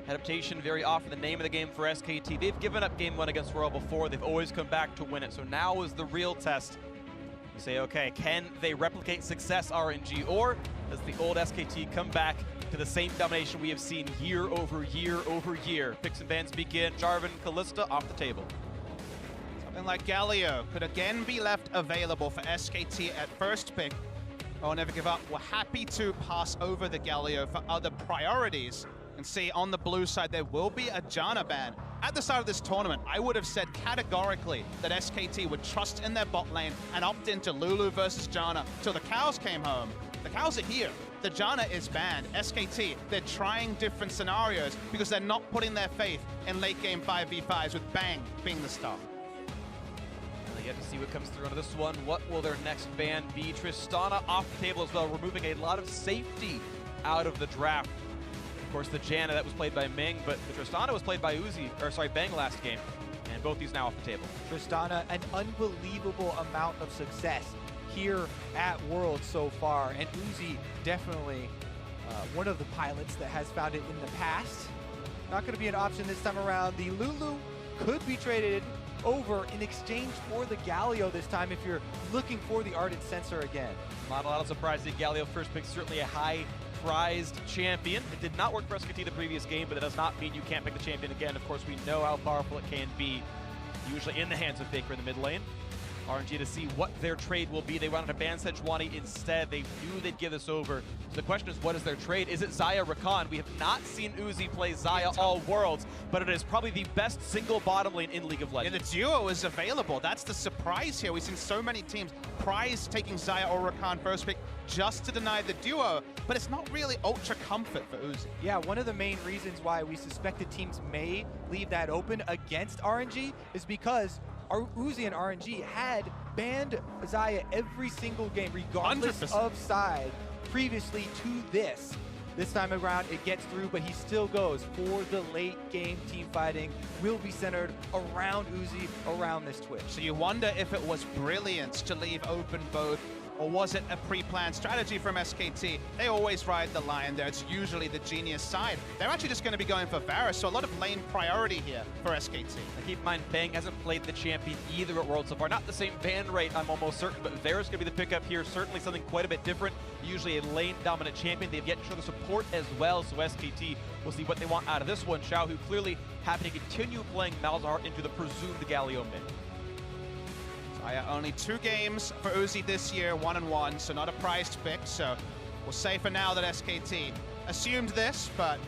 Adaptation very often the name of the game for SKT. They've given up game 1 against Royal before. They've always come back to win it. So now is the real test. You say, okay, can they replicate success RNG, or does the old SKT come back to the same domination we have seen year over year over year? Picks and bans begin. Jarvan, Kalista off the table. Something like Galio could again be left available for SKT at first pick. Oh, never give up. We're happy to pass over the Galio for other priorities. And see, on the blue side, there will be a Janna ban. At the start of this tournament, I would have said categorically that SKT would trust in their bot lane and opt into Lulu versus Janna till the cows came home. The cows are here. The Janna is banned. SKT, they're trying different scenarios because they're not putting their faith in late game 5v5s with Bang being the star. You have to see what comes through on this one. What will their next ban be? Tristana off the table as well, removing a lot of safety out of the draft. Of course, the Janna that was played by Ming, but the Tristana was played by Bang last game, and both these now off the table. Tristana, an unbelievable amount of success here at Worlds so far, and Uzi definitely one of the pilots that has found it in the past. Not going to be an option this time around. The Lulu could be traded over in exchange for the Galio this time if you're looking for the Ardent Sensor again. Not a lot of surprise. The Galio first pick, certainly a high prized champion. It did not work for SKT the previous game, but it does not mean you can't pick the champion again. Of course, we know how powerful it can be, usually in the hands of Faker in the mid lane. RNG to see what their trade will be. They wanted to ban Sejuani instead. They knew they'd give this over. So the question is, what is their trade? Is it Xia Rakan? We have not seen Uzi play Xia all Worlds, but it is probably the best single bottom lane in League of Legends. Yeah, the duo is available. That's the surprise here. We've seen so many teams prize taking Xia or Rakan first pick just to deny the duo, but it's not really ultra comfort for Uzi. Yeah, one of the main reasons why we suspected teams may leave that open against RNG is because Uzi and RNG had banned Xia every single game, regardless 100%. of side, previously to this. This time around, it gets through, but he still goes for the late game team fighting. Will be centered around Uzi, around this Twitch. So you wonder if it was brilliance to leave open both, or was it a pre-planned strategy from SKT? They always ride the line there. It's usually the genius side. They're actually just going to be going for Varus, so a lot of lane priority here for SKT. Now keep in mind, Bang hasn't played the champion either at Worlds so far. Not the same ban rate, I'm almost certain, but Varus going to be the pickup here. Certainly something quite a bit different. Usually a lane-dominant champion. They've yet to show the support as well, so SKT will see what they want out of this one. XiaoHu clearly happy to continue playing Malzahar into the presumed Galio mid. Only 2 games for Uzi this year, 1-1, so not a prized pick. So we'll say for now that SKT assumed this, but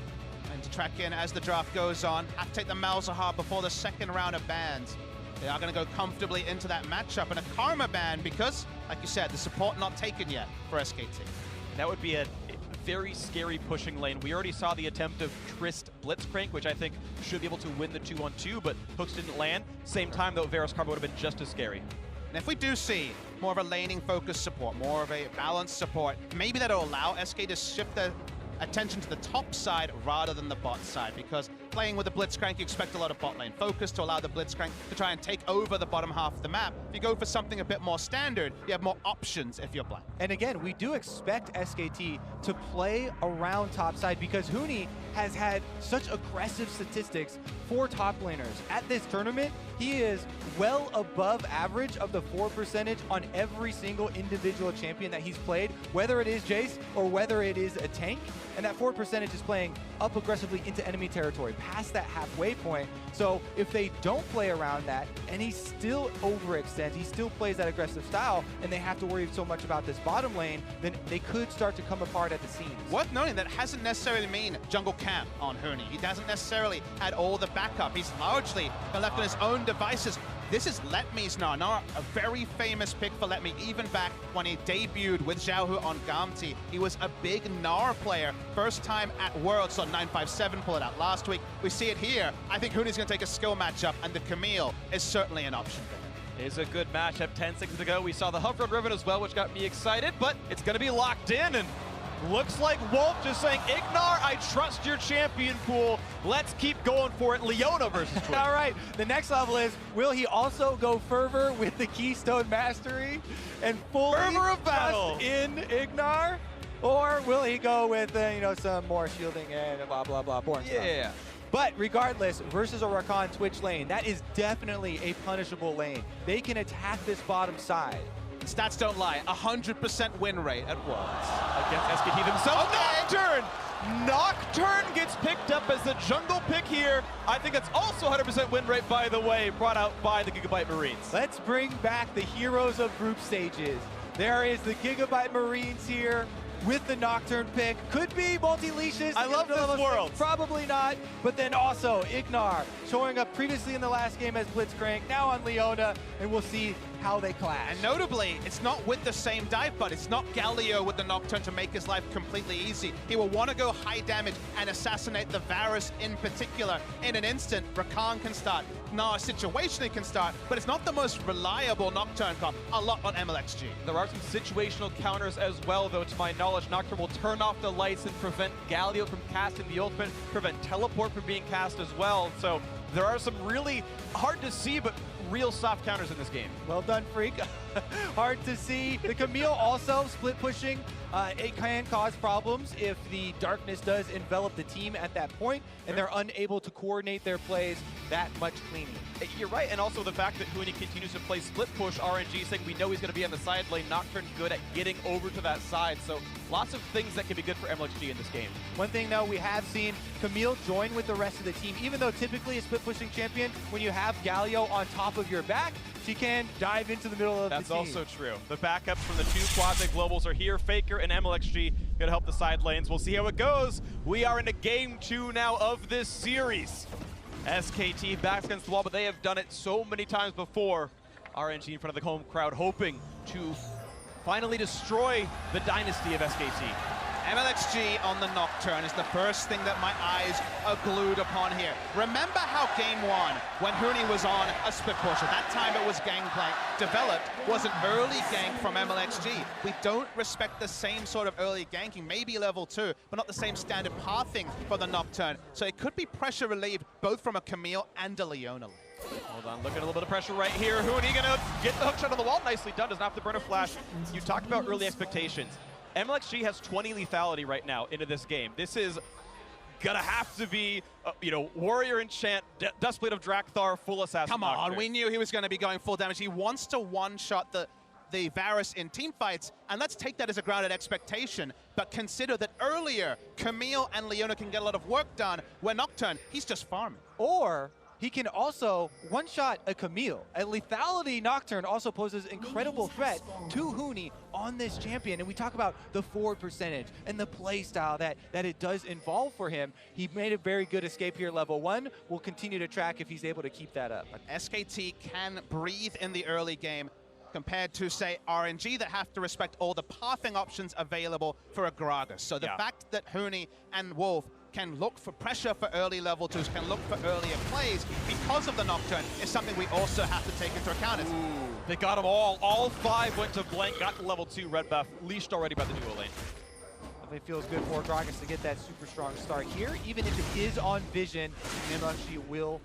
and to track in as the draft goes on, have to take the Malzahar before the second round of bans. They are going to go comfortably into that matchup, and a Karma ban because, like you said, the support not taken yet for SKT. That would be a very scary pushing lane. We already saw the attempt of Trist Blitzcrank, which I think should be able to win the 2-on-2, but hooks didn't land. Same time, though, Varus Karma would have been just as scary. And if we do see more of a laning-focused support, more of a balanced support, maybe that'll allow SK to shift their attention to the top side rather than the bot side, because playing with the Blitzcrank, you expect a lot of bot lane focus to allow the Blitzcrank to try and take over the bottom half of the map. If you go for something a bit more standard, you have more options if you're blind. And again, we do expect SKT to play around top side because Huni has had such aggressive statistics for top laners. At this tournament, he is well above average of the 4% on every single individual champion that he's played, whether it is Jace or whether it is a tank. And that 4% is playing up aggressively into enemy territory, past that halfway point. So if they don't play around that, and he still overextends, he still plays that aggressive style, and they have to worry so much about this bottom lane, then they could start to come apart at the seams. Worth noting that hasn't necessarily mean jungle camp on Huni. He hasn't necessarily had all the backup. He's largely been left on his own devices. This is LetMe's Gnar. Gnar, a very famous pick for LetMe, even back when he debuted with XiaoHu on Gamti. He was a big Gnar player. First time at Worlds, saw 957 pull it out last week. We see it here. I think Huni's going to take a skill matchup, and the Camille is certainly an option for him. It is a good matchup. 10 seconds to go. We saw the Huff Road Riven as well, which got me excited, but it's going to be locked in, and looks like Wolf just saying, Gnar, I trust your champion pool. Let's keep going for it. Leona versus Twitch. All right, the next level is, will he also go Fervor with the Keystone Mastery and fully Fervor of battle trust in Gnar? Or will he go with, you know, some more shielding and blah, blah, blah, boring stuff? Yeah. But regardless, versus a Rakan Twitch lane, that is definitely a punishable lane. They can attack this bottom side. Stats don't lie, 100% win rate at Worlds. Against SKT themselves. Nocturne! Nocturne gets picked up as the jungle pick here. I think it's also 100% win rate, by the way, brought out by the Gigabyte Marines. Let's bring back the heroes of group stages. There is the Gigabyte Marines here with the Nocturne pick. Could be multi-leashes. I love this world. Probably not. But then also Gnar showing up previously in the last game as Blitzcrank, now on Leona, and we'll see how they clash. And notably, it's not with the same dive, but it's not Galio with the Nocturne to make his life completely easy. He will want to go high damage and assassinate the Varus in particular. In an instant, Rakan can start. Gnar situationally can start, but it's not the most reliable Nocturne comp. A lot on Mlxg. There are some situational counters as well, though, to my knowledge. Nocturne will turn off the lights and prevent Galio from casting the ultimate, prevent teleport from being cast as well. So there are some really hard to see, but real soft counters in this game. Well done, Phreak. Hard to see. The Camille also split pushing. It can cause problems if the darkness does envelop the team at that point, and they're unable to coordinate their plays that much cleaner. You're right, and also the fact that Huni continues to play split push, RNG saying we know he's going to be on the side lane, Nocturne good at getting over to that side, so lots of things that can be good for Mlxg in this game. One thing, though, we have seen Camille join with the rest of the team, even though typically a split pushing champion, when you have Galio on top of your back, she can dive into the middle of the team. That's also true. The backups from the two quasi-globals are here. Faker and Mlxg going to help the side lanes. We'll see how it goes. We are into game 2 now of this series. SKT backs against the wall, but they have done it so many times before. RNG in front of the home crowd, hoping to finally destroy the dynasty of SKT. Mlxg on the Nocturne is the first thing that my eyes are glued upon here. Remember how game 1, when Huni was on a split push, at that time it was Gangplank, developed, was an early gank from Mlxg. We don't respect the same sort of early ganking, maybe level 2, but not the same standard pathing for the Nocturne. So it could be pressure relieved both from a Camille and a Leona. Hold on, looking at a little bit of pressure right here. Huni gonna get the hook shot on the wall. Nicely done, does not have to burn a flash. You talked about early expectations. Mlxg has 20 lethality right now into this game. This is gonna have to be, you know, Warrior Enchant, Dustblade of Drakthar, full assassin. Come on, Nocturne. we knew he was going to be going full damage. He wants to one-shot the Varus in team fights, and let's take that as a grounded expectation. But consider that earlier, Camille and Leona can get a lot of work done, where Nocturne, he's just farming. Or he can also one-shot a Camille. A lethality Nocturne also poses incredible threat to Huni on this champion. And we talk about the forward percentage and the play style that it does involve for him. He made a very good escape here, level 1. We'll continue to track if he's able to keep that up. SKT can breathe in the early game compared to, say, RNG that have to respect all the pathing options available for a Gragas. So the fact that Huni and Wolf can look for pressure for early level 2s, can look for earlier plays because of the Nocturne is something we also have to take into account. They got them all. All 5 went to blank, got the level 2 red buff, leashed already by the duo lane. It feels good for Gragas to get that super strong start here. Even if it is on vision, Mlxg will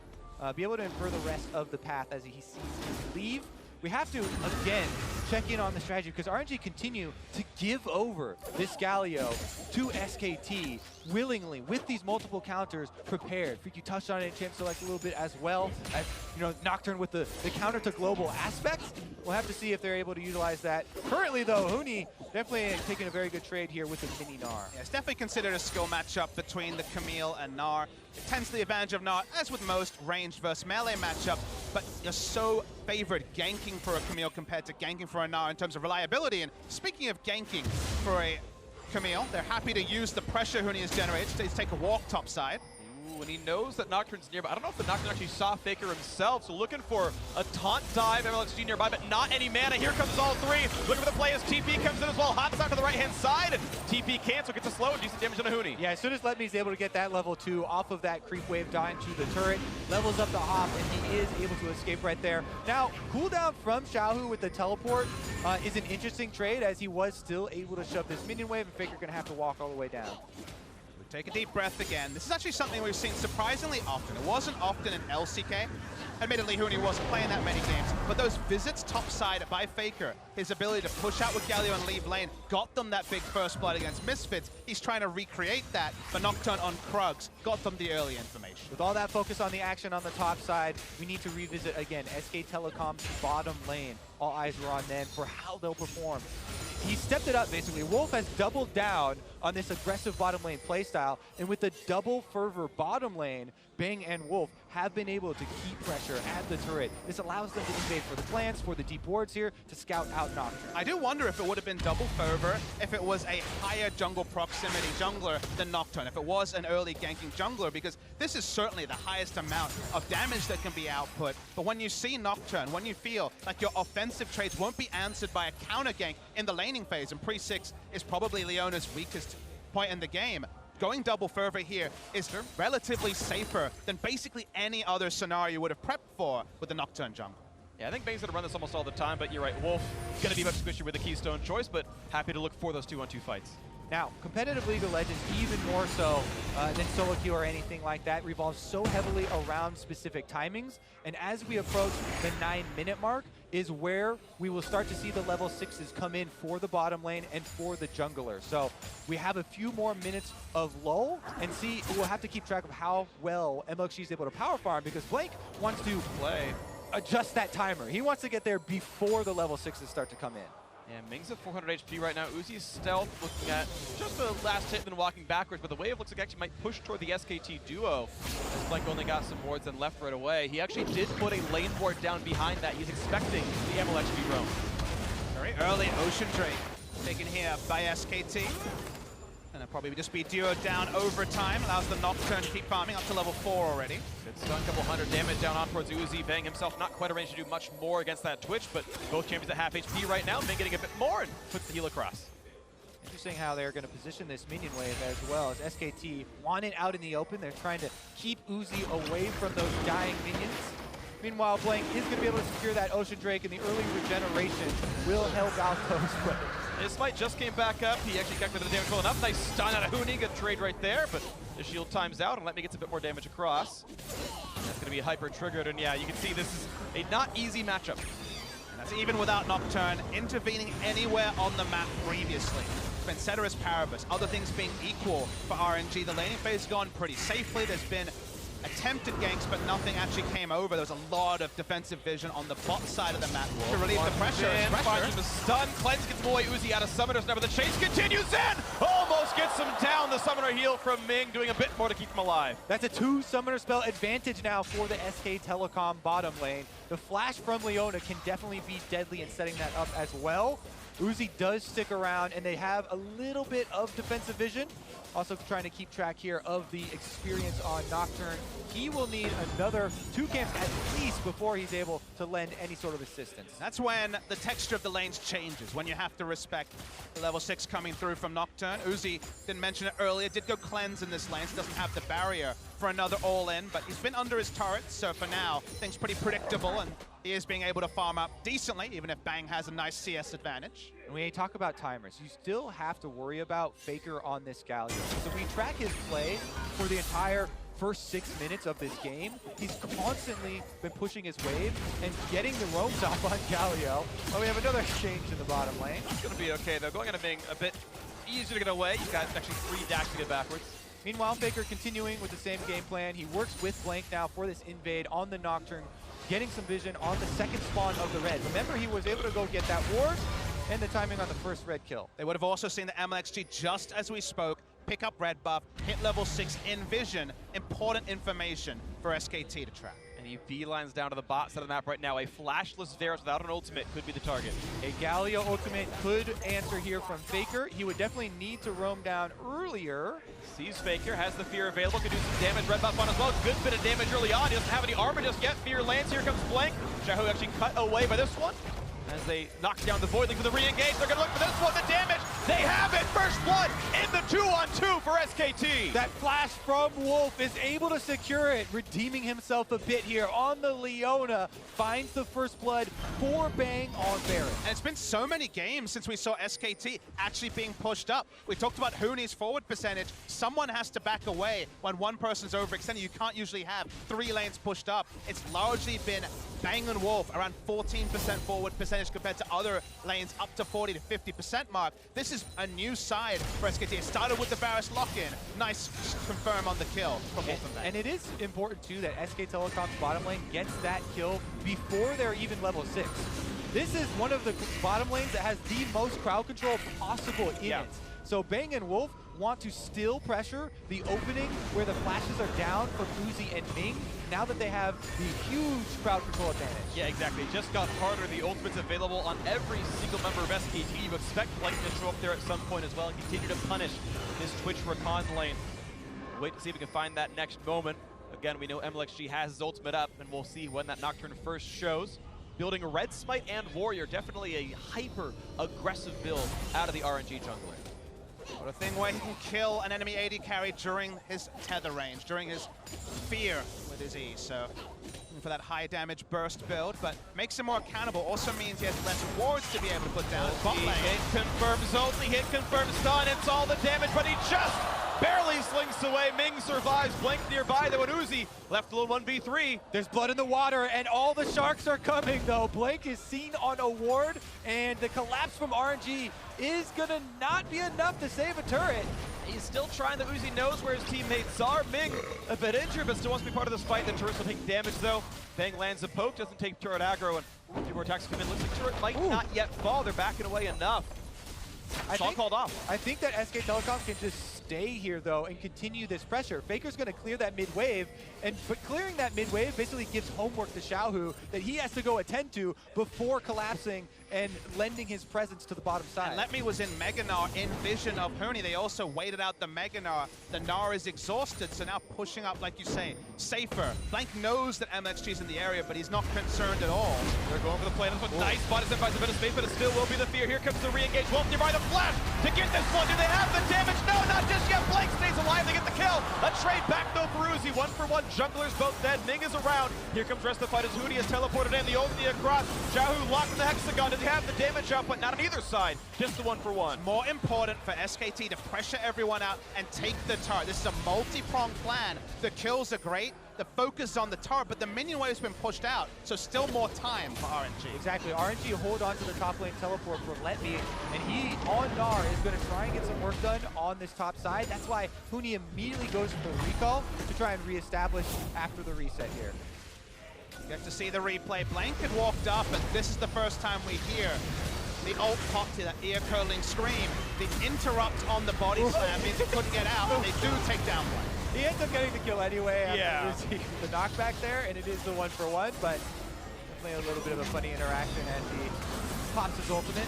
be able to infer the rest of the path as he sees him leave. We have to, again, check in on the strategy because RNG continue to give over this Galio to SKT willingly with these multiple counters prepared. Phreak, you touched on it in Champ Select a little bit as well. As, you know, Nocturne with the counter to global aspects. We'll have to see if they're able to utilize that. Currently, though, Huni definitely taking a very good trade here with the mini Gnar. Yeah, it's definitely considered a skill matchup between the Camille and Gnar. It tends to the advantage of Gnar, as with most ranged versus melee matchups, but you're so favored ganking for a Camille compared to ganking for a Gnar in terms of reliability. And speaking of ganking for a Camille, they're happy to use the pressure Huni has generated to take a walk top side. Ooh, and he knows that Nocturne's nearby. I don't know if the Nocturne actually saw Faker himself, so looking for a taunt dive, Mlxg nearby, but not any mana. Here comes all 3. Looking for the play as TP comes in as well. Hot start to the right-hand side. TP cancel, gets a slow, decent damage on a Huni. Yeah, as soon as LetME is able to get that level 2 off of that creep wave down to the turret, levels up the hop, and he is able to escape right there. Now, cooldown from XiaoHu with the teleport is an interesting trade as he was still able to shove this minion wave, and Faker gonna have to walk all the way down. Take a deep breath again. This is actually something we've seen surprisingly often. It wasn't often in LCK. Admittedly, Huni wasn't playing that many games, but those visits topside by Faker, his ability to push out with Galio and leave lane, got them that big first blood against Misfits. He's trying to recreate that, but Nocturne on Krugs got them the early information. With all that focus on the action on the top side, we need to revisit again SK Telecom's bottom lane. All eyes were on them for how they'll perform. He stepped it up basically. Wolf has doubled down on this aggressive bottom lane playstyle, and with the double fervor bottom lane, Bang and Wolf have been able to keep pressure at the turret. This allows them to invade for the plants, for the deep wards here, to scout out Nocturne. I do wonder if it would have been double fervor if it was a higher jungle proximity jungler than Nocturne, if it was an early ganking jungler, because this is certainly the highest amount of damage that can be output. But when you see Nocturne, when you feel like your offensive trades won't be answered by a counter gank in the laning phase, and pre-6 is probably Leona's weakest point in the game, going double fervor here is relatively safer than basically any other scenario you would have prepped for with the Nocturne jungle. Yeah, I think Bang's going to run this almost all the time, but you're right, Wolf going to be much squishier with the Keystone choice, but happy to look for those 2-on-2 fights. Now, competitive League of Legends, even more so than solo queue or anything like that, revolves so heavily around specific timings. And as we approach the 9-minute mark is where we will start to see the level 6s come in for the bottom lane and for the jungler. So we have a few more minutes of lull, and see, we'll have to keep track of how well Mlxg is able to power farm, because Blake wants to adjust that timer. He wants to get there before the level 6s start to come in. Yeah, Ming's at 400 HP right now. Uzi's stealth looking at just the last hit, then walking backwards, but the wave looks like actually might push toward the SKT duo. As Blake only got some wards and left right away. He actually did put a lane ward down behind that. He's expecting the Mlxg roam. Very early Ocean Drake taken here by SKT. And it'll probably just be duo down over time. Allows the Nocturne to keep farming up to level 4 already. Good stun, couple hundred damage down on towards Uzi. Bang himself not quite arranged to do much more against that Twitch, but both champions at half HP right now. Ming getting a bit more and puts the heal across. Interesting how they're going to position this minion wave as well, as SKT want it out in the open. They're trying to keep Uzi away from those dying minions. Meanwhile, Blank is going to be able to secure that Ocean Drake, and the early regeneration will help out those players. This fight just came back up. He actually got rid of the damage well enough. Nice stun out of Huni. Good trade right there, but the shield times out and LetME gets a bit more damage across. That's going to be hyper triggered, and yeah, you can see this is a not easy matchup. And that's even without Nocturne intervening anywhere on the map previously. Ceteris Paribus, other things being equal for RNG. The laning phase has gone pretty safely. There's been attempted ganks, but nothing actually came over. There was a lot of defensive vision on the bot side of the map to relieve the pressure. Finds the stun, Cleanse gets away, Uzi out of Summoners, now the chase continues in! Almost gets him down, the Summoner heal from Ming, doing a bit more to keep him alive. That's a 2 Summoner spell advantage now for the SK Telecom bottom lane. The flash from Leona can definitely be deadly in setting that up as well. Uzi does stick around, and they have a little bit of defensive vision. Also trying to keep track here of the experience on Nocturne. He will need another 2 camps at least before he's able to lend any sort of assistance. That's when the texture of the lanes changes, when you have to respect the level 6 coming through from Nocturne. Uzi, didn't mention it earlier, did go cleanse in this lane, so doesn't have the barrier for another all-in, but he's been under his turrets, so for now, things pretty predictable, and he is being able to farm up decently, even if Bang has a nice CS advantage. And when you talk about timers, you still have to worry about Faker on this Galio. So we track his play for the entire first 6 minutes of this game. He's constantly been pushing his wave and getting the roams off on Galio. Oh, we have another exchange in the bottom lane. It's going to be okay, though. Going on to Ming a bit easier to get away. He's got actually 3 dacks to get backwards. Meanwhile, Faker continuing with the same game plan. He works with Blank now for this invade on the Nocturne, getting some vision on the second spawn of the red. Remember, he was able to go get that ward and the timing on the first red kill. They would have also seen the Mlxg, just as we spoke, pick up red buff, hit level 6 in vision. Important information for SKT to track. And he beelines down to the bot side of the map right now. A flashless Varus without an ultimate could be the target. A Galio ultimate could answer here from Faker. He would definitely need to roam down earlier. Sees Faker, has the fear available, can do some damage. Red buff on as well. Good bit of damage early on. He doesn't have any armor just yet. Fear lands. Here comes Blank. XiaoHu actually cut away by this one. As they knock down the Void Link for the re-engage. They're going to look for this one. The damage They have it! First blood in the 2-on-2 for SKT! That flash from Wolf is able to secure it, redeeming himself a bit here on the Leona. Finds the first blood for Bang on Baron. And it's been so many games since we saw SKT actually being pushed up. We talked about Huni's forward percentage. Someone has to back away when one person's overextended. You can't usually have 3 lanes pushed up. It's largely been Bang and Wolf, around 14% forward percentage compared to other lanes up to 40 to 50% mark. This is a new side for SKT. It started with the Varus lock-in. Nice confirm on the kill from Wolf and Bang. And it is important too that SK Telecom's bottom lane gets that kill before they're even level 6. This is one of the bottom lanes that has the most crowd control possible in it. So Bang and Wolf want to still pressure the opening where the flashes are down for Uzi and Ming, now that they have the huge crowd control advantage. Yeah, exactly. It just got harder. The ultimate's available on every single member of SKT. You expect Blink to show up there at some point as well and continue to punish this Twitch Rakan lane. Wait to see if we can find that next moment. Again, we know Mlxg has his ultimate up, and we'll see when that Nocturne first shows. Building a Red Smite and Warrior, definitely a hyper-aggressive build out of the RNG jungler. What a thing where he can kill an enemy AD carry during his tether range, during his fear with his E. So looking for that high damage burst build, but makes him more accountable. Also means he has less wards to be able to put down. Hit confirms only, hit confirms stun, it's all the damage, but he just barely slinks away. Ming survives, Blink nearby though, and Uzi left alone 1v3. There's blood in the water, and all the sharks are coming though. Blink is seen on a ward, and the collapse from RNG is gonna not be enough to save a turret. He's still trying. The Uzi knows where his teammates are. Ming a bit injured, but still wants to be part of this fight. The turrets will take damage though. Bang lands a poke, doesn't take turret aggro, and a few more attacks come in. Looks like turret might not yet fall. They're backing away enough. It's all called off. I think that SK Telecom can just stay here though and continue this pressure. Faker's gonna clear that mid wave, but clearing that mid wave basically gives homework to XiaoHu that he has to go attend to before collapsing and lending his presence to the bottom side. And LetME was in Mega Gnar in vision of Huni. They also waited out the Mega Gnar. The Gnar is exhausted, so now pushing up, like you say, safer. Blank knows that Mlxg is in the area, but he's not concerned at all. They're going for the play. This one nice spot is in by a bit of space, but it still will be the fear. Here comes the re-engage. Wolf nearby the flash to get this one. Do they have the damage? No, not just yet. Blake stays alive. They get the kill. A trade back though for Uzi. 1-for-1. Junglers both dead. Ming is around. Here comes the rest of the fight as Huni has teleported in. The ulti across. XiaoHu locked in the hexagon. Does he have the damage output? Not on either side. Just the 1-for-1. More important for SKT to pressure everyone out and take the turret. This is a multi-pronged plan. The kills are great. The focus is on the turret, but the minion wave's been pushed out, so still more time for RNG. Exactly. RNG hold on to the top lane teleport for LetME, and he, on Gnar, is going to try and get some work done on this top side. That's why Huni immediately goes for the recall to try and reestablish after the reset here. You have to see the replay. Blank had walked up, and this is the first time we hear the ult pop to that ear-curling scream. The interrupt on the body slam means he couldn't get out, and they do take down Blank. He ends up getting the kill anyway after the knockback there, and it is the 1-for-1, but definitely a little bit of a funny interaction as he pops his ultimate.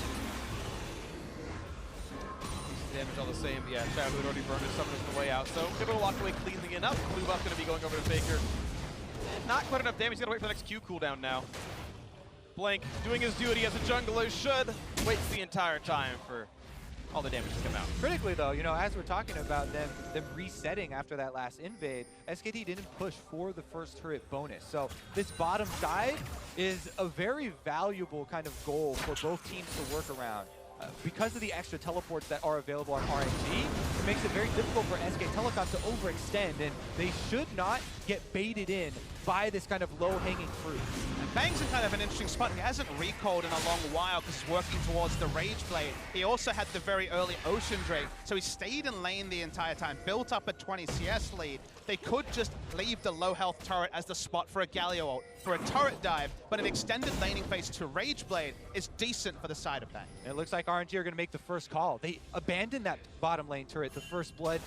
Damage all the same. Yeah, XiaoHu had already burned his summoners on the way out, so they're going to walk away cleanly enough. Blue buff going to be going over to Faker. Not quite enough damage. He's got to wait for the next Q cooldown now. Blank doing his duty as a jungler should. Waits the entire time for all the damage to come out. Critically though, you know, as we're talking about them resetting after that last invade, SKT didn't push for the first turret bonus. So this bottom side is a very valuable kind of goal for both teams to work around. Because of the extra teleports that are available on RNG, it makes it very difficult for SK Telecom to overextend, and they should not get baited in by this kind of low-hanging fruit. And Bang's in kind of an interesting spot. He hasn't recalled in a long while because he's working towards the Rage Blade. He also had the very early Ocean Drake, so he stayed in lane the entire time, built up a 20 CS lead. They could just leave the low-health turret as the spot for a Galio ult, for a turret dive, but an extended laning phase to Rage Blade is decent for the side of Bang. It looks like RNG are going to make the first call. They abandoned that bottom lane turret, the first blood.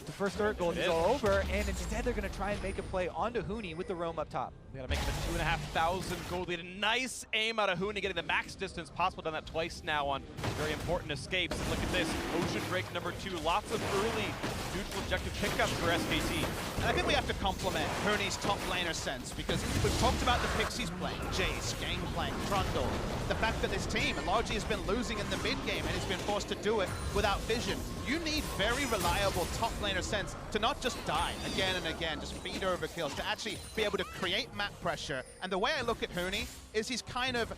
The first turret gold is all over, and instead they're going to try and make a play onto Huni with the roam up top. They gotta make him a 2,500 gold lead. A nice aim out of Huni, getting the max distance possible. Done that twice now on very important escapes. Look at this, Ocean Drake #2. Lots of early neutral objective pickups for SKT. And I think we have to compliment Huni's top laner sense, because we've talked about the Pixies playing, Jace, Gangplank, Trundle. The fact that this team largely has been losing in the mid game and has been forced to do it without vision. You need very reliable top laner sense to not just die again and again, just feed overkills, to actually be able to create map pressure. And the way I look at Huni is he's kind of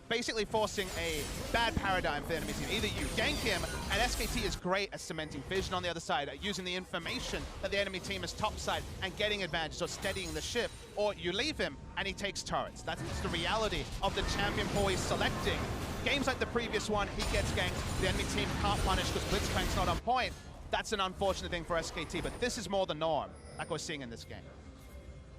basically forcing a bad paradigm for the enemy team. Either you gank him, and SKT is great at cementing vision on the other side, at using the information that the enemy team is topside and getting advantage or steadying the ship, or you leave him and he takes turrets. That's the reality of the champion pool he's selecting. Games like the previous one, he gets ganked, the enemy team can't punish because Blitzcrank's not on point. That's an unfortunate thing for SKT, but this is more the norm, like we're seeing in this game.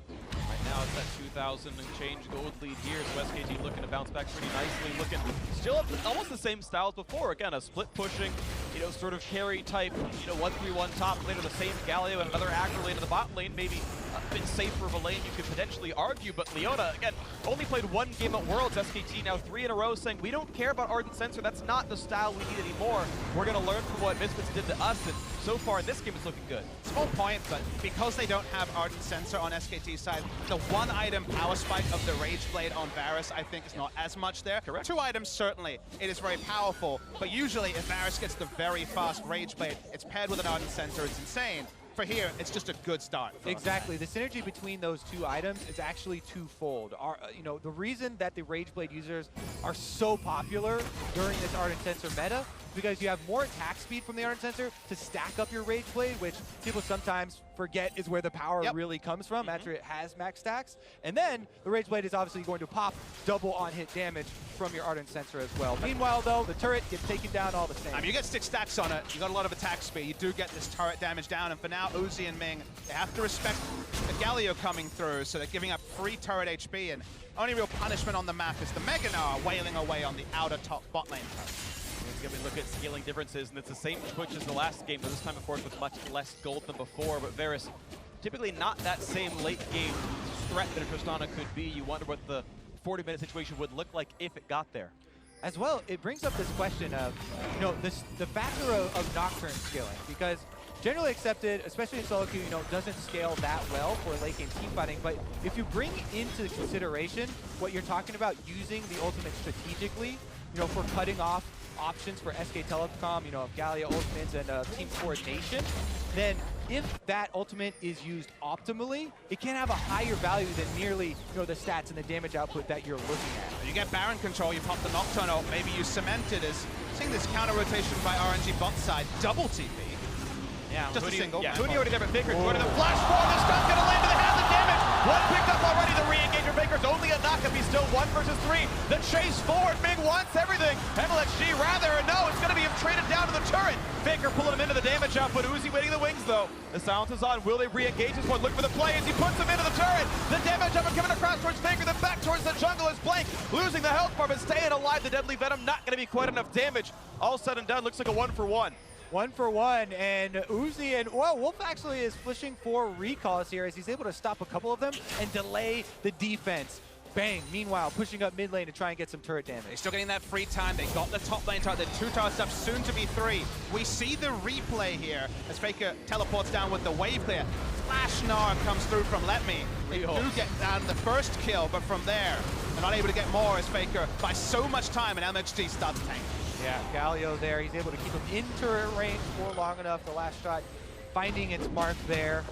Right now it's that 2,000 and change gold lead here, so SKT looking to bounce back pretty nicely, looking still at almost the same style as before. Again, a split pushing, you know, sort of carry type, you know, 1-3-1 top lane with the same Galio and another aggro lane to the bot lane, maybe a bit safer of a lane you could potentially argue, but Leona, again, only played one game at Worlds. SKT now 3 in a row saying, we don't care about Ardent Sensor, that's not the style we need anymore. We're going to learn from what Misfits did to us, and so far in this game it's looking good. Small point, but because they don't have Ardent Sensor on SKT's side, the one item power spike of the Rage Blade on Varus, I think, is not as much there. Correct. 2 items, certainly, it is very powerful, but usually if Varus gets the very fast Rage Blade, it's paired with an Ardent Sensor, it's insane. For here, it's just a good start. Exactly. The synergy between those 2 items is actually twofold. You know, the reason that the Rage Blade users are so popular during this Ardent Sensor meta because you have more attack speed from the Ardent Sensor to stack up your Rage Blade, which people sometimes forget is where the power really comes from after it has max stacks. And then the Rage Blade is obviously going to pop double on-hit damage from your Ardent Sensor as well. Meanwhile, though, the turret gets taken down all the same. I mean, you get 6 stacks on it, you got a lot of attack speed, you do get this turret damage down, and for now, Uzi and Ming, they have to respect the Galio coming through, so they're giving up free turret HP, and only real punishment on the map is the Gnar wailing away on the outer top bot lane turret. We're going to look at scaling differences, and it's the same Twitch as the last game, but this time, of course, with much less gold than before. But Varus, typically not that same late game threat that a Tristana could be. You wonder what the 40-minute situation would look like if it got there. As well, it brings up this question of, you know, the factor of Nocturne scaling, because generally accepted, especially in solo queue, you know, doesn't scale that well for late game team fighting. But if you bring into consideration what you're talking about, using the ultimate strategically, you know, for cutting off options for SK Telecom, you know, Galio ultimates and team coordination, then if that ultimate is used optimally, it can have a higher value than merely, you know, the stats and the damage output that you're looking at. You get Baron control, you pop the Nocturne ult, maybe you cement it as seeing this counter rotation by RNG bot side, double TP. Yeah, just Huni, a single. Yeah, Huni already there, but Faker's going to the flash forward. This stuff's going to land to the hands of damage. One picked up already. The re-engage for Faker's only a knock-up. He's still 1 versus 3. The chase forward. Ming wants everything. Mlxg rather, and no, it's going to be him traded down to the turret. Faker pulling him into the damage output. Uzi waiting the wings, though. The silence is on. Will they re-engage this one? Look for the play as he puts him into the turret. The damage output coming across towards Faker, then back towards the jungle is Blank. Losing the health bar, but staying alive. The Deadly Venom not going to be quite enough damage. All said and done, looks like a 1-for-1. 1-for-1, and Uzi and, well, Wolf actually is pushing for recalls here as he's able to stop a couple of them and delay the defense. Bang, meanwhile, pushing up mid lane to try and get some turret damage. They're still getting that free time. They got the top lane turret. They're 2 turrets up, soon to be 3. We see the replay here as Faker teleports down with the wave clear. Flash Gnar comes through from LetME. They do get down the first kill, but from there, they're not able to get more as Faker buys so much time and Mlxg starts tanking. Yeah, Galio there, he's able to keep him in turret range for long enough. The last shot finding its mark there.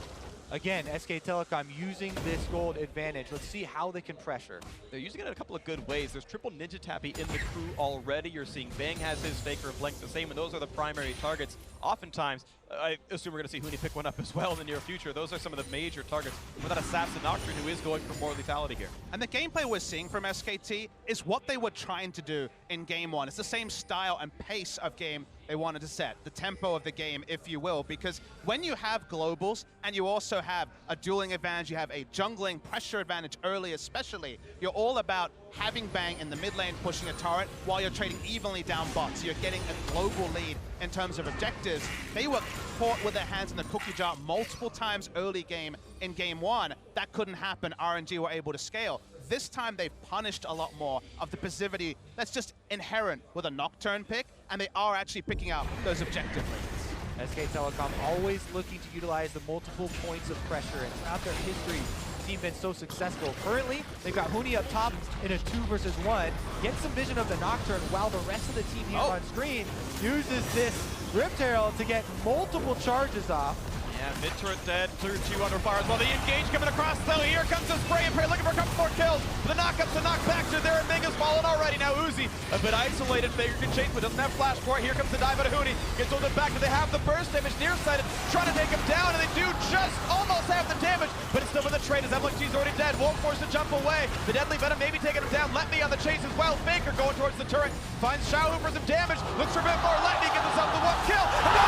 Again, SK Telecom using this gold advantage. Let's see how they can pressure. They're using it in a couple of good ways. There's triple Ninja Tappy in the crew already. You're seeing Bang has his, Faker and Blank the same, and those are the primary targets. Oftentimes, I assume we're going to see Huni pick one up as well in the near future. Those are some of the major targets without Assassin Nocturne, who is going for more lethality here. And the gameplay we're seeing from SKT is what they were trying to do in Game 1. It's the same style and pace of game they wanted to set, the tempo of the game, if you will, because when you have globals and you also have a dueling advantage, you have a jungling pressure advantage early especially, you're all about having Bang in the mid lane pushing a turret while you're trading evenly down bots. So you're getting a global lead in terms of objectives. They were caught with their hands in the cookie jar multiple times early game in Game 1. That couldn't happen. RNG were able to scale. This time they've punished a lot more of the passivity that's just inherent with a Nocturne pick, and they are actually picking up those objective leads. SK Telecom always looking to utilize the multiple points of pressure, and throughout their history, the team been so successful. Currently, they've got Huni up top in a 2 versus 1. Gets some vision of the Nocturne while the rest of the team here on screen uses this Rift Herald to get multiple charges off. Yeah, mid-turret dead, clear 2 under fire as well. The engage coming across though. Here comes the spray and pray, looking for a couple more kills. The knock-ups and knockbacks are there, and Ming has fallen already. Now Uzi, a bit isolated. Faker can chase, but doesn't have flash for it. Here comes the dive out of Huni. Gets hold it back, but they have the burst damage nearsighted, trying to take him down, and they do just almost have the damage, but it's still with the trade as Mlxg's already dead. Won't force to jump away. The deadly venom maybe taking him down. LetME on the chase as well. Faker going towards the turret, finds XiaoHu for some damage, looks for a bit more. LetME gets himself the 1 kill. No!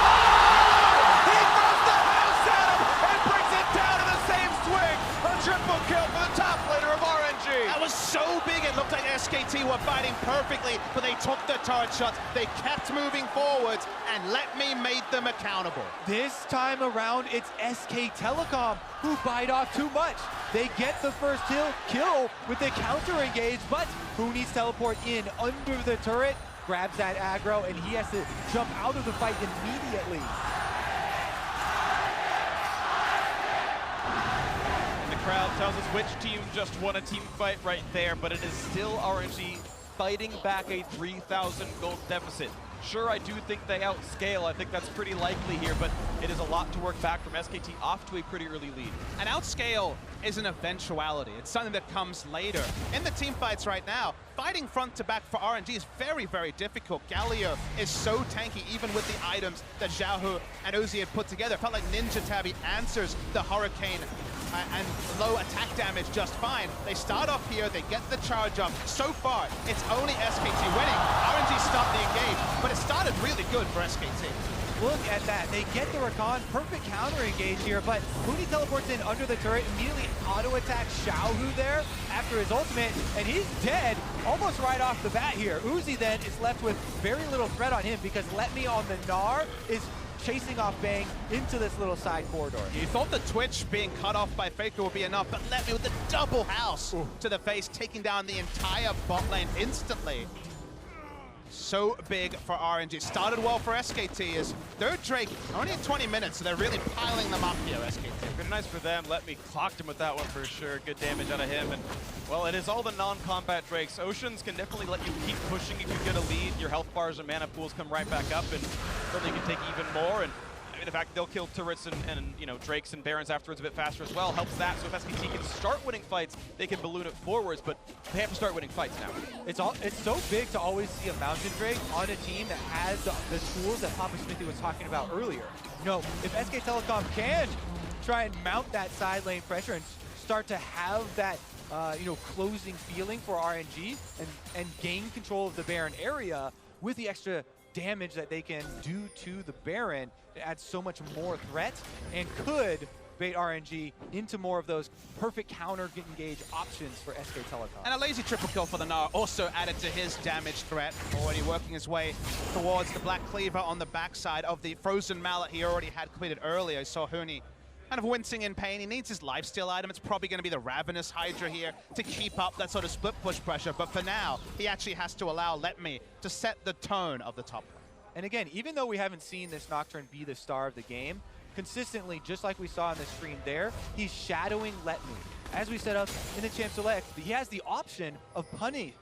He throws the house at him and brings it down in the same swing. A triple kill for the top laner of RNG. That was so big, it looked like SKT were fighting perfectly, but they took the turret shots, they kept moving forwards, and LetME made them accountable. This time around, it's SK Telecom who bite off too much. They get the first kill with the counter engage, but Huni's teleport in under the turret, grabs that aggro, and he has to jump out of the fight immediately. Crowd tells us which team just won a team fight right there, but it is still RNG fighting back a 3,000 gold deficit. Sure, I do think they outscale. I think that's pretty likely here, but it is a lot to work back from SKT off to a pretty early lead. An outscale is an eventuality. It's something that comes later. In the team fights right now, fighting front to back for RNG is very, very difficult. Galio is so tanky, even with the items that XiaoHu and Uzi had put together. It felt like Ninja Tabby answers the Hurricane and low attack damage just fine. They start off here, they get the charge up. So far, it's only SKT winning. RNG stopped the engage, but it started really good for SKT. Look at that. They get the Rakan. Perfect counter engage here, but Huni teleports in under the turret, immediately auto-attacks XiaoHu there after his ultimate, and he's dead almost right off the bat here. Uzi then is left with very little threat on him because LetME on the Gnar is chasing off Bang into this little side corridor. You thought the Twitch being cut off by Faker would be enough, but LetME with the double house to the face, taking down the entire bot lane instantly. So big for RNG. Started well for SKT as third Drake only at 20 minutes, so they're really piling them up here, SKT. Good nice for them. LetME clocked him with that one for sure. Good damage out of him. And well, it is all the non-combat Drakes. Oceans can definitely let you keep pushing if you get a lead. Your health bars and mana pools come right back up, and certainly you can take even more. And I mean, the fact they'll kill turrets and you know, Drakes and Barons afterwards a bit faster as well helps that. So if SKT can start winning fights, they can balloon it forwards, but they have to start winning fights now. It's so big to always see a Mountain Drake on a team that has the tools that Papasmithy was talking about earlier. You know, if SK Telecom can try and mount that side lane pressure and start to have that you know, closing feeling for RNG and gain control of the Baron area with the extra damage that they can do to the Baron, it adds so much more threat and could bait RNG into more of those perfect counter engage options for SK Telecom. And a lazy triple kill for the Gnar also added to his damage threat, already working his way towards the Black Cleaver on the backside of the Frozen Mallet he already had completed earlier. Saw Huni kind of wincing in pain. He needs his lifesteal item. It's probably going to be the Ravenous Hydra here to keep up that sort of split push pressure. But for now, he actually has to allow LetME to set the tone of the top lane. And again, even though we haven't seen this Nocturne be the star of the game, consistently, just like we saw on the screen there, he's shadowing LetME. As we set up in the Champ Select, he has the option of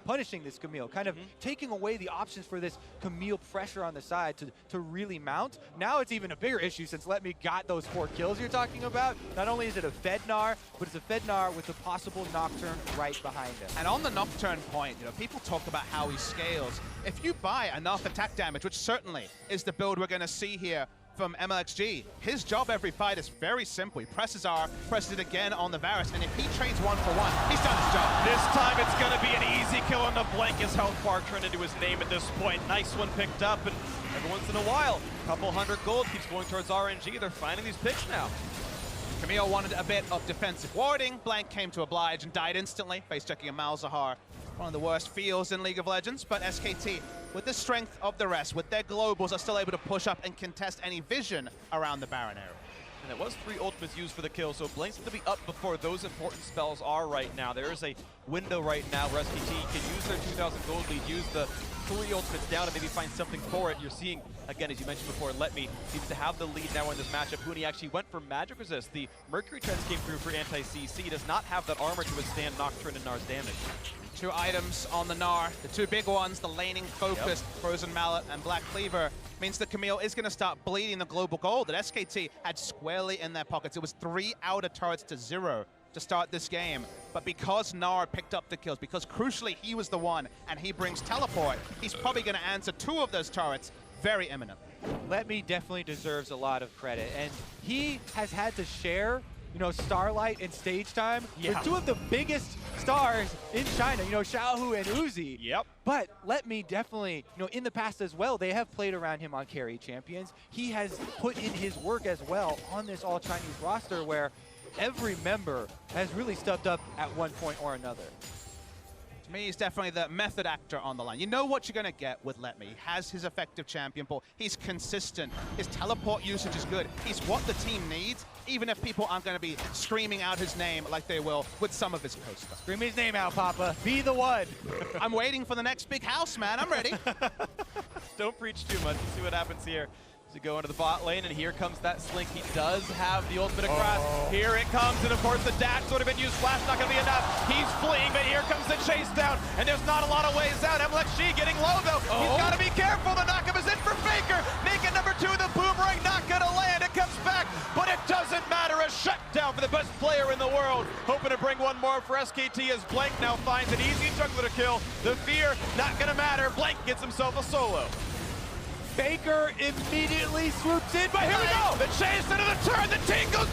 punishing this Camille, kind of taking away the options for this Camille pressure on the side to really mount. Now it's even a bigger issue since LetME got those 4 kills you're talking about. Not only is it a Fed Gnar, but it's a Fed Gnar with a possible Nocturne right behind him. And on the Nocturne point, you know, people talk about how he scales. If you buy enough attack damage, which certainly is the build we're going to see here from Mlxg, his job every fight is very simple. He presses R, presses it again on the Varus, and if he trades 1 for 1, he's done his job. This time it's going to be an easy kill on the Blank. His health bar turned into his name at this point. Nice one picked up, and every once in a while, a couple hundred gold keeps going towards RNG. They're finding these picks now. Camille wanted a bit of defensive warding. Blank came to oblige and died instantly, face-checking a Malzahar. One of the worst feels in League of Legends, but SKT, with the strength of the rest, with their globals, are still able to push up and contest any vision around the Baron area. And it was 3 ultimates used for the kill, so Blank's going to be up before those important spells are right now. There is a window right now where SKT can use their 2,000 gold lead, use the 3 ultimates down and maybe find something for it. You're seeing, again, as you mentioned before, LetME seems to have the lead now in this matchup. Huni actually went for magic resist. The Mercury Trends came through for anti-CC. He does not have that armor to withstand Nocturne and Gnar's damage. 2 items on the Gnar, the 2 big ones, the laning focused Frozen Mallet and Black Cleaver, means that Camille is going to start bleeding the global gold that SKT had squarely in their pockets. It was 3 outer turrets to 0 to start this game. But because Gnar picked up the kills, because crucially he was the one and he brings teleport, he's probably going to answer 2 of those turrets very imminently. LetME definitely deserves a lot of credit, and he has had to share, you know, Starlight and stage time with 2 of the biggest stars in China, you know, XiaoHu and Uzi. Yep. But LetME definitely, you know, in the past as well, they have played around him on carry champions. He has put in his work as well on this all-Chinese roster where every member has really stepped up at one point or another. To me, he's definitely the method actor on the line. You know what you're going to get with LetME. He has his effective champion pull. He's consistent. His teleport usage is good. He's what the team needs, even if people aren't going to be screaming out his name like they will with some of his co-stars. Scream his name out, Papa. Be the one. I'm waiting for the next big house, man. I'm ready. Don't preach too much. Let's see what happens here. To go into the bot lane, and here comes that Slink. He does have the ultimate across. Here it comes, and of course the dash sort of been used. Flash not going to be enough. He's fleeing, but here comes the chase down, and there's not a lot of ways out. Mlxg getting low though. He's got to be careful. The knockup is in for Faker. Make it number 2. The boomerang not going to land. It comes back, but it doesn't matter. A shutdown for the best player in the world. Hoping to bring one more for SKT as Blank now finds an easy jungler to kill. The fear not going to matter. Blank gets himself a solo. Faker immediately swoops in, but here we go! The chase into the turn, the team goes,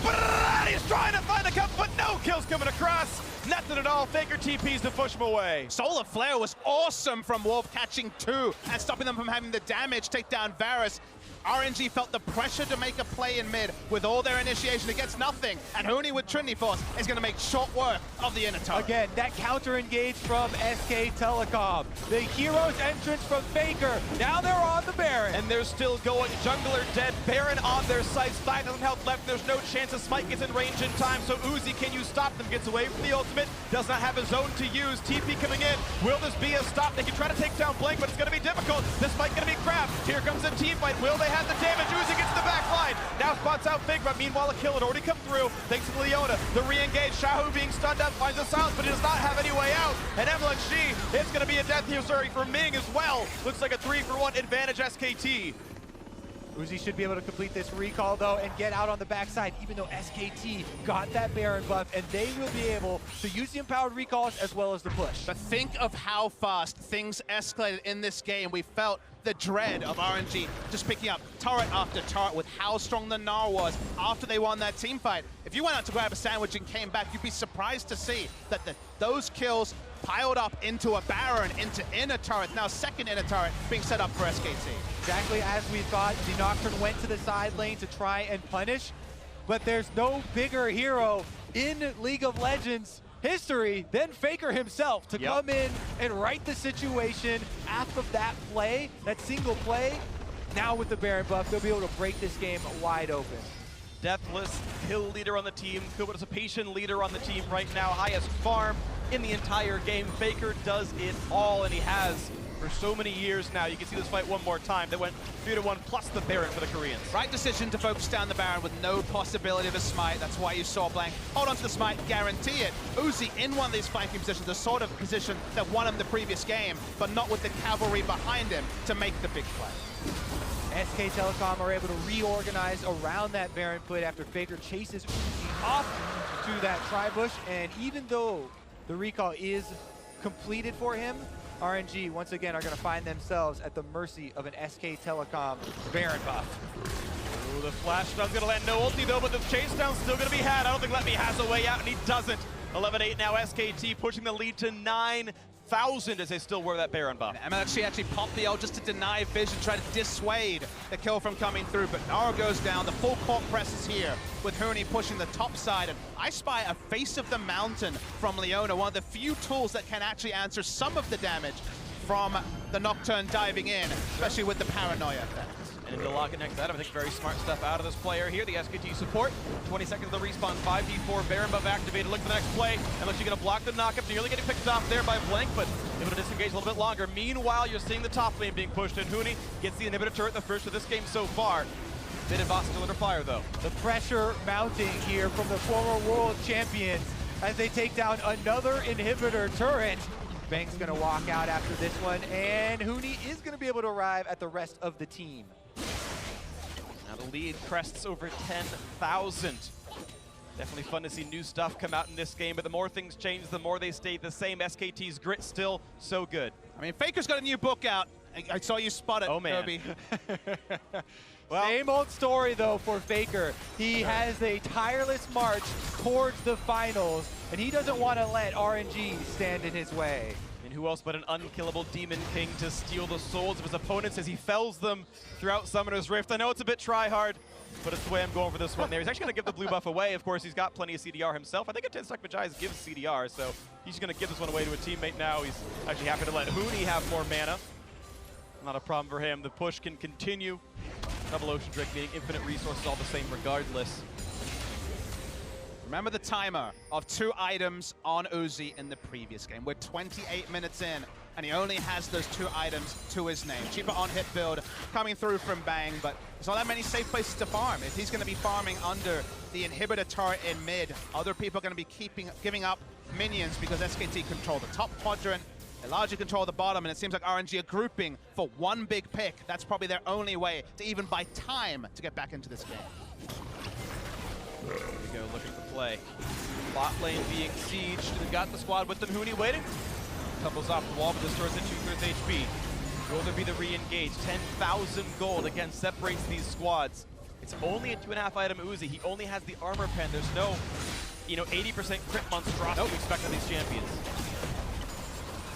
he's trying to find the cup, but no kills coming across. Nothing at all. Faker TPs to push him away. Solar Flare was awesome from Wolf, catching 2 and stopping them from having the damage take down Varus. RNG felt the pressure to make a play in mid with all their initiation. It gets nothing, and Huni with Trinity Force is going to make short work of the inner turret. Again, that counter engage from SK Telecom. The hero's entrance from Faker. Now they're on the Baron. And they're still going. Jungler dead. Baron on their sights. 5,000 health left. There's no chance the Smite gets in range in time. So Uzi, can you stop them? Gets away from the ultimate. Does not have his own to use. TP coming in. Will this be a stop? They can try to take down Blank, but it's going to be difficult. This Smite going to be grabbed. Here comes the team fight. Will they have the damage? Uzi gets the back line. Now spots out Big, but meanwhile a kill had already come through thanks to Leona. The re-engage. XiaoHu being stunned up finds the silence, but he does not have any way out. And Mlxg is going to be a death here, sorry, for Ming as well. Looks like a 3-for-1 advantage SKT. Uzi should be able to complete this recall though and get out on the backside, even though SKT got that Baron buff, and they will be able to use the empowered recalls as well as the push. But think of how fast things escalated in this game. We felt the dread of RNG just picking up turret after turret with how strong the Gnar was after they won that team fight. If you went out to grab a sandwich and came back, you'd be surprised to see that those kills piled up into a Baron, into inner turret, now second inner turret being set up for SKT. Exactly as we thought. The Nocturne went to the side lane to try and punish, but there's no bigger hero in League of Legends history than Faker himself to come in and right the situation after that play, that single play. Now with the Baron buff, they'll be able to break this game wide open. Deathless kill leader on the team. Kubota's a patient leader on the team right now. Highest farm in the entire game. Faker does it all, and he has for so many years now. You can see this fight one more time. They went 3-1 plus the Baron for the Koreans. Right decision to focus down the Baron with no possibility of a smite. That's why you saw Blank hold on to the smite, guarantee it. Uzi in one of these flanking positions, the sort of position that won him the previous game, but not with the cavalry behind him to make the big play. SK Telecom are able to reorganize around that Baron put after Faker chases Uzi off to that tri-bush, and even though the recall is completed for him, RNG once again are going to find themselves at the mercy of an SK Telecom Baron buff. Ooh, the flash stun's gonna land, no ulti though, but the chase down's still gonna be had. I don't think LetME has a way out, and he doesn't. 11-8 now, SKT pushing the lead to 9,000 as they still wear that Baron buff. And Mlxg actually popped the ult just to deny vision, try to dissuade the kill from coming through, but Gnar goes down. The full court press is here with Huni pushing the top side, and I spy a Face of the Mountain from Leona, one of the few tools that can actually answer some of the damage from the Nocturne diving in, especially with the paranoia effect. And into lock it next to that, I think very smart stuff out of this player here. The SKT support, 20 seconds of the respawn, 5v4, Baron buff activated. Look for the next play. Unless you're going to block the knockup, nearly getting picked off there by Blank, but able to disengage a little bit longer. Meanwhile, you're seeing the top lane being pushed, and Huni gets the inhibitor turret, the first of this game so far. Bit boss still under fire, though. The pressure mounting here from the former world champions as they take down another inhibitor turret. Bang's gonna walk out after this one, and Huni is gonna be able to arrive at the rest of the team. Now the lead crests over 10,000. Definitely fun to see new stuff come out in this game, but the more things change, the more they stay the same. SKT's grit still so good. I mean, Faker's got a new book out. I saw you spot it, oh, man. Kirby. Well, same old story, though, for Faker. He has a tireless march towards the finals, and he doesn't want to let RNG stand in his way. And who else but an unkillable Demon King to steal the souls of his opponents as he fells them throughout Summoner's Rift. I know it's a bit try-hard, but it's the way I'm going for this one there. He's actually going to give the blue buff away. Of course, he's got plenty of CDR himself. I think a 10-stack Magize gives CDR, so he's going to give this one away to a teammate now. He's actually happy to let Huni have more mana. Not a problem for him. The push can continue. Double Ocean Drake meaning infinite resources all the same regardless. Remember the timer of 2 items on Uzi in the previous game. We're 28 minutes in, and he only has those 2 items to his name. Cheaper on-hit build coming through from Bang, but there's not that many safe places to farm. If he's going to be farming under the inhibitor turret in mid, other people are going to be giving up minions because SKT control the top quadrant. They largely control the bottom, and it seems like RNG are grouping for one big pick. That's probably their only way to even buy time to get back into this game. Here we go, looking for play. Bot lane being sieged. They've got the squad with them. Huni waiting. Couples off the wall, but this turret's at 2/3 HP. Will there be the re-engage? 10,000 gold, again, separates these squads. It's only a 2.5 item Uzi. He only has the armor pen. There's no, 80% crit monstrosity you expect on these champions.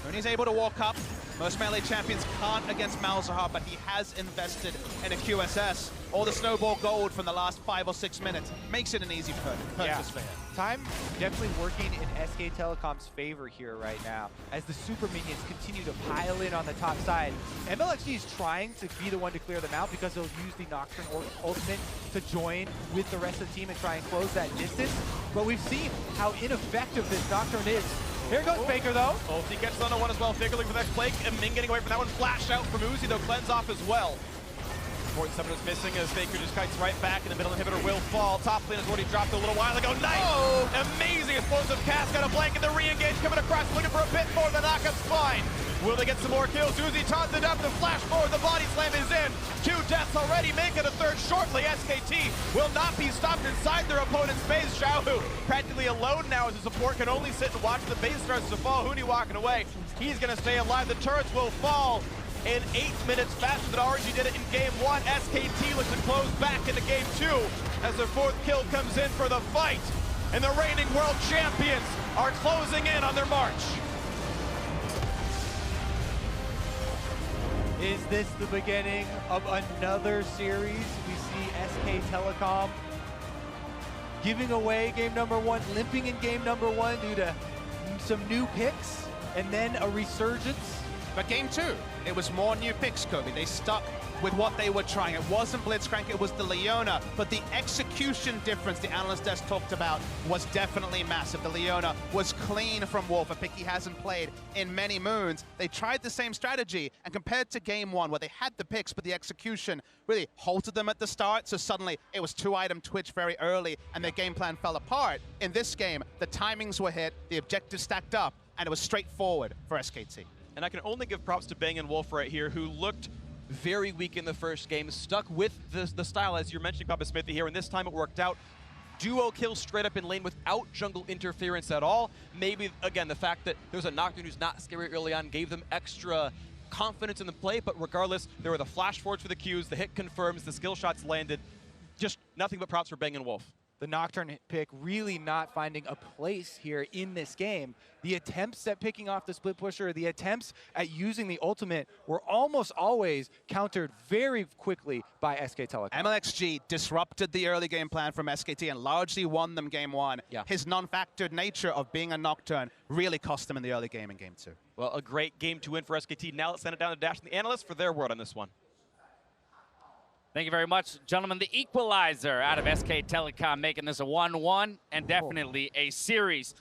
Huni's able to walk up. Most melee champions can't against Malzahar, but he has invested in a QSS. All the snowball gold from the last 5 or 6 minutes makes it an easy purchase for him. Time definitely working in SK Telecom's favor here right now as the super minions continue to pile in on the top side. Mlxg is trying to be the one to clear them out because he'll use the Nocturne ultimate to join with the rest of the team and try and close that distance. But we've seen how ineffective this Nocturne is. Here goes Faker, though. Oh, he gets on one as well. Faker looking for that Plague, and Ming getting away from that one. Flash out from Uzi, though. Cleanse off as well. Important Summoner's missing as Faker just kites right back, and the middle inhibitor will fall. Top lane has already dropped a little while ago. Nice! Oh. Amazing explosive cast. Got a blanket. The re-engage coming across, looking for a bit more. The knockup's fine. Will they get some more kills? Uzi taunts it up. The flash forward. The body slam is in. 2 deaths already. Make it a 3rd shortly. SKT will not be stopped inside their opponent's base. XiaoHu practically alone now as the support can only sit and watch the base starts to fall. Huni walking away. He's going to stay alive. The turrets will fall in 8 minutes faster than RNG did it in game 1. SKT looks to close back into game 2 as their 4th kill comes in for the fight. And the reigning world champions are closing in on their march. Is this the beginning of another series? We see SK Telecom giving away game number 1, limping in game number 1 due to some new picks, and then a resurgence. But game 2, it was more new picks, Kobe. They stuck with what they were trying. It wasn't Blitzcrank, it was the Leona, but the execution difference the analyst desk talked about was definitely massive. The Leona was clean from Wolf, a pick he hasn't played in many moons. They tried the same strategy, and compared to game 1, where they had the picks, but the execution really halted them at the start, so suddenly it was 2-item Twitch very early, and their game plan fell apart. In this game, the timings were hit, the objectives stacked up, and it was straightforward for SKT. And I can only give props to Bang and Wolf right here, who looked very weak in the first game, stuck with the style, as you're mentioning, Papasmithy here, and this time it worked out. Duo kills straight up in lane without jungle interference at all. Maybe, again, the fact that there was a Nocturne who's not scary early on gave them extra confidence in the play, but regardless, there were the flash forwards for the Qs, the hit confirms, the skill shots landed. Just nothing but props for Bang and Wolf. The Nocturne pick really not finding a place here in this game. The attempts at picking off the split pusher, the attempts at using the ultimate were almost always countered very quickly by SK Telecom. Mlxg disrupted the early game plan from SKT and largely won them game 1. Yeah. His non-factored nature of being a Nocturne really cost them in the early game in game 2. Well, a great game to win for SKT. Now let's send it down to Dash and the analysts for their word on this one. Thank you very much, gentlemen. The equalizer out of SK Telecom, making this a 1-1 and definitely a series.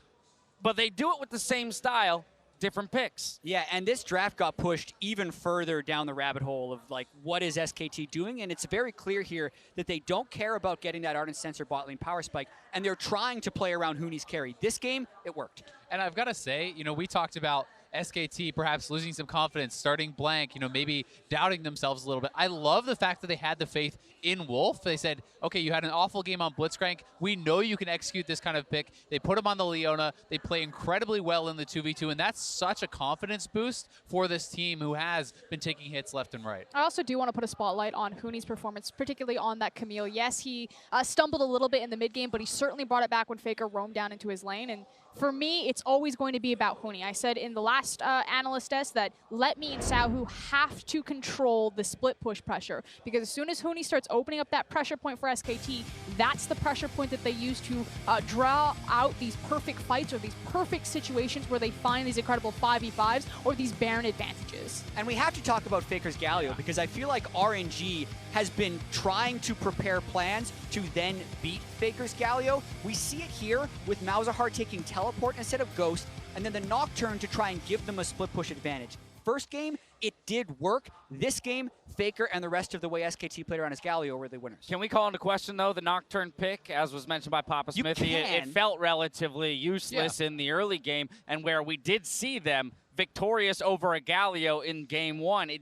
But they do it with the same style. different picks. Yeah, and this draft got pushed even further down the rabbit hole of like, what is SKT doing? And it's very clear here that they don't care about getting that Ardent Sensor bot lane power spike, and they're trying to play around Huni's carry. This game, it worked. And I've got to say, you know, we talked about SKT perhaps losing some confidence, starting blank, you know, maybe doubting themselves a little bit. I love the fact that they had the faith in Wolf. They said, okay, you had an awful game on Blitzcrank. We know you can execute this kind of pick. They put him on the Leona. They play incredibly well in the 2v2, and that's such a confidence boost for this team who has been taking hits left and right. I also do want to put a spotlight on Huni's performance, particularly on that Camille. Yes, he stumbled a little bit in the mid game, but he certainly brought it back when Faker roamed down into his lane. And for me, it's always going to be about Huni. I said in the last analyst test that LetME and XiaoHu have to control the split push pressure, because as soon as Huni starts opening up that pressure point for SKT, that's the pressure point that they use to draw out these perfect fights or these perfect situations where they find these incredible 5v5s or these Baron advantages. And we have to talk about Faker's Galio, because I feel like RNG has been trying to prepare plans to then beat Faker's Galio. We see it here with Malzahar taking Teleport instead of Ghost, and then the Nocturne to try and give them a split push advantage. First game, it did work. This game, Faker and the rest of the way SKT played around his Galio were the winners. Can we call into question, though, the Nocturne pick, as was mentioned by Papasmithy? It felt relatively useless in the early game, and where we did see them victorious over a Galio in game one, it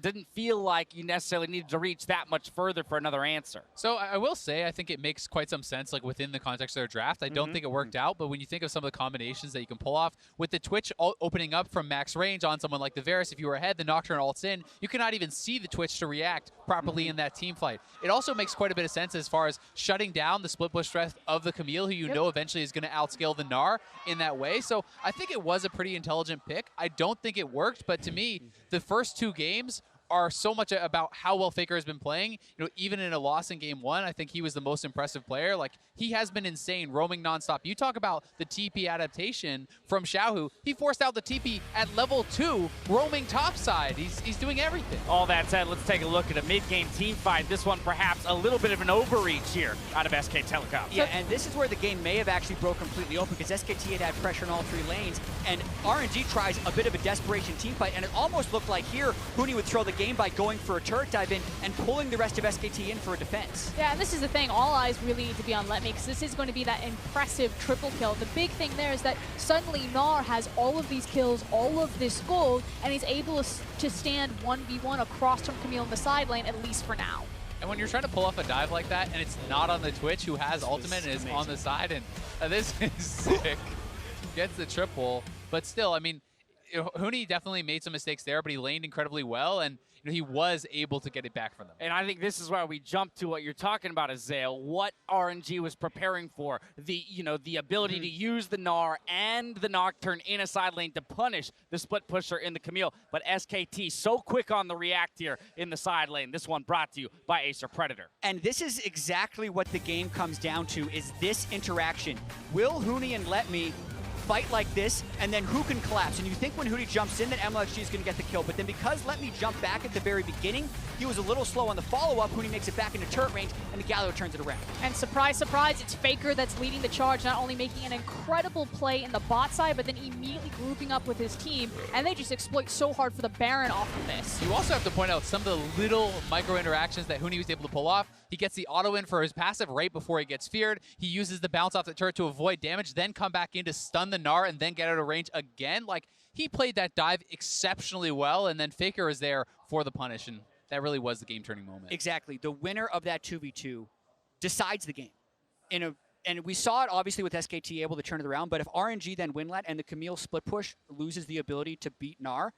didn't feel like you necessarily needed to reach that much further for another answer. So I will say, I think it makes quite some sense, like within the context of their draft. I don't think it worked out, but when you think of some of the combinations that you can pull off, with the Twitch opening up from max range on someone like the Varus, if you were ahead, the Nocturne ults in, you cannot even see the Twitch to react properly in that team fight. It also makes quite a bit of sense as far as shutting down the split push threat of the Camille, who you know eventually is going to outscale the Gnar in that way. So I think it was a pretty intelligent pick. I don't think it worked, but to me, the first two games are so much about how well Faker has been playing. You know, even in a loss in game one, I think he was the most impressive player. Like, he has been insane, roaming nonstop. You talk about the TP adaptation from XiaoHu. He forced out the TP at level 2, roaming topside. He's doing everything. All that said, let's take a look at a mid-game team fight. This one perhaps a little bit of an overreach here out of SK Telecom. Yeah, and this is where the game may have actually broke completely open, because SKT had pressure in all three lanes, and RNG tries a bit of a desperation team fight, and it almost looked like here Huni would throw the game by going for a turret dive in and pulling the rest of SKT in for a defense. Yeah, and this is the thing. All eyes really need to be on LetME, because this is going to be that impressive triple kill. The big thing there is that suddenly Gnar has all of these kills, all of this gold, and he's able to stand 1v1 across from Camille in the side lane, at least for now. And when you're trying to pull off a dive like that, and it's not on the Twitch, who has ultimate and is on the side, and this is sick. Gets the triple, but still, I mean, Huni definitely made some mistakes there, but he laned incredibly well, and he was able to get it back from them. And I think this is where we jump to what you're talking about, Azale. What RNG was preparing for, the ability to use the Gnar and the Nocturne in a side lane to punish the split pusher in the Camille. But SKT so quick on the react here in the side lane. This one brought to you by Acer Predator. And this is exactly what the game comes down to, is this interaction. Will Huni and LetME fight like this, and then who can collapse? And you think when Huni jumps in that Mlxg is going to get the kill, but then because LetME jumped back at the very beginning, he was a little slow on the follow-up. Huni makes it back into turret range, and the Galio turns it around. And surprise, surprise, it's Faker that's leading the charge, not only making an incredible play in the bot side, but then immediately grouping up with his team, and they just exploit so hard for the Baron off of this. You also have to point out some of the little micro interactions that Huni was able to pull off. He gets the auto in for his passive right before he gets feared. He uses the bounce off the turret to avoid damage, then come back in to stun the Gnar and then get out of range again. Like, he played that dive exceptionally well, and then Faker is there for the punish, and that really was the game-turning moment. Exactly. The winner of that 2v2 decides the game. And we saw it, obviously, with SKT able to turn it around, but if RNG then winlet and the Camille split push loses the ability to beat Gnar,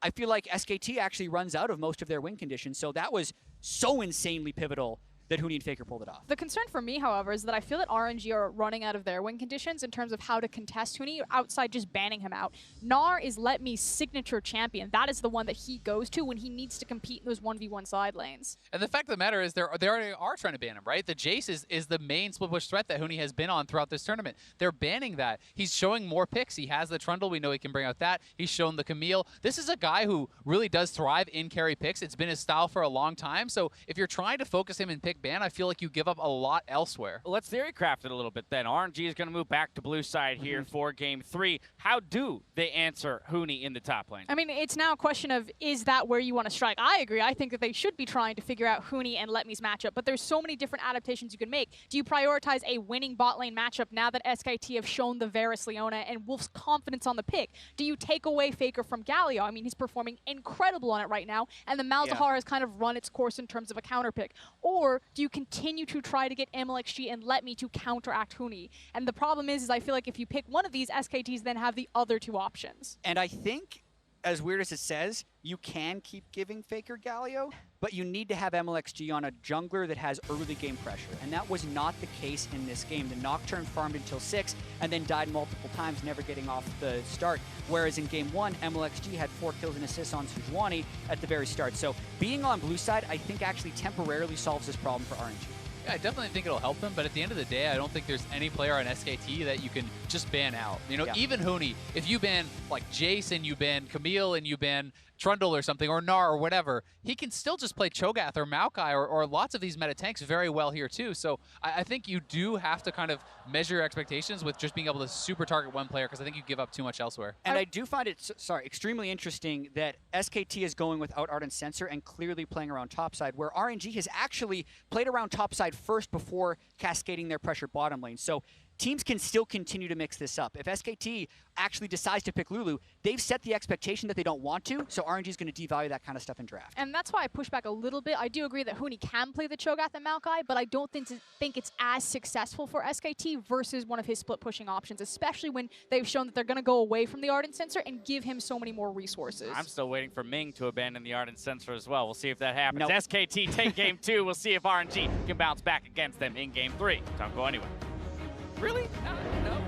I feel like SKT actually runs out of most of their win conditions, so that was so insanely pivotal that Huni and Faker pulled it off. The concern for me, however, is that I feel that RNG are running out of their win conditions in terms of how to contest Huni outside just banning him out. Gnar is LetME's signature champion. That is the one that he goes to when he needs to compete in those 1v1 side lanes. And the fact of the matter is they already are trying to ban him, right? The Jace is the main split push threat that Huni has been on throughout this tournament. They're banning that. He's showing more picks. He has the Trundle. We know he can bring out that. He's shown the Camille. This is a guy who really does thrive in carry picks. It's been his style for a long time. So if you're trying to focus him in picks pick ban, I feel like you give up a lot elsewhere. Let's theory craft it a little bit then. RNG is going to move back to blue side here for game 3. How do they answer Huni in the top lane? I mean, it's now a question of, is that where you want to strike? I agree. I think that they should be trying to figure out Huni and LetMe's matchup, but there's so many different adaptations you can make. Do you prioritize a winning bot lane matchup now that SKT have shown the Varus, Leona, and Wolf's confidence on the pick? Do you take away Faker from Galio? I mean, he's performing incredible on it right now, and the Malzahar has kind of run its course in terms of a counter pick. Or do you continue to try to get Mlxg and LetMe to counteract Huni? And the problem is I feel like if you pick one of these, SKTs then have the other 2 options. And I think, as weird as it says, you can keep giving Faker Galio, but you need to have Mlxg on a jungler that has early game pressure. And that was not the case in this game. The Nocturne farmed until 6 and then died multiple times, never getting off the start. Whereas in game 1, Mlxg had 4 kills and assists on Sejuani at the very start. So being on blue side, I think actually temporarily solves this problem for RNG. Yeah, I definitely think it'll help them, but at the end of the day, I don't think there's any player on SKT that you can just ban out. You know, even Huni, if you ban like Jace and you ban Camille and you ban Trundle or something, or Gnar or whatever, he can still just play Cho'Gath or Maokai or lots of these meta tanks very well here too. So I think you do have to kind of measure your expectations with just being able to super target one player, because I think you give up too much elsewhere. And I do find it, extremely interesting that SKT is going without Ardent Sensor and clearly playing around topside, where RNG has actually played around topside first before cascading their pressure bottom lane. So teams can still continue to mix this up. If SKT actually decides to pick Lulu, they've set the expectation that they don't want to, so RNG is going to devalue that kind of stuff in draft. And that's why I push back a little bit. I do agree that Huni can play the Cho'Gath and Maokai, but I don't think it's as successful for SKT versus one of his split pushing options, especially when they've shown that they're going to go away from the Ardent Sensor and give him so many more resources. I'm still waiting for Ming to abandon the Ardent Sensor as well. We'll see if that happens. Nope. SKT take game 2. We'll see if RNG can bounce back against them in game 3. Don't go anywhere. Really? No.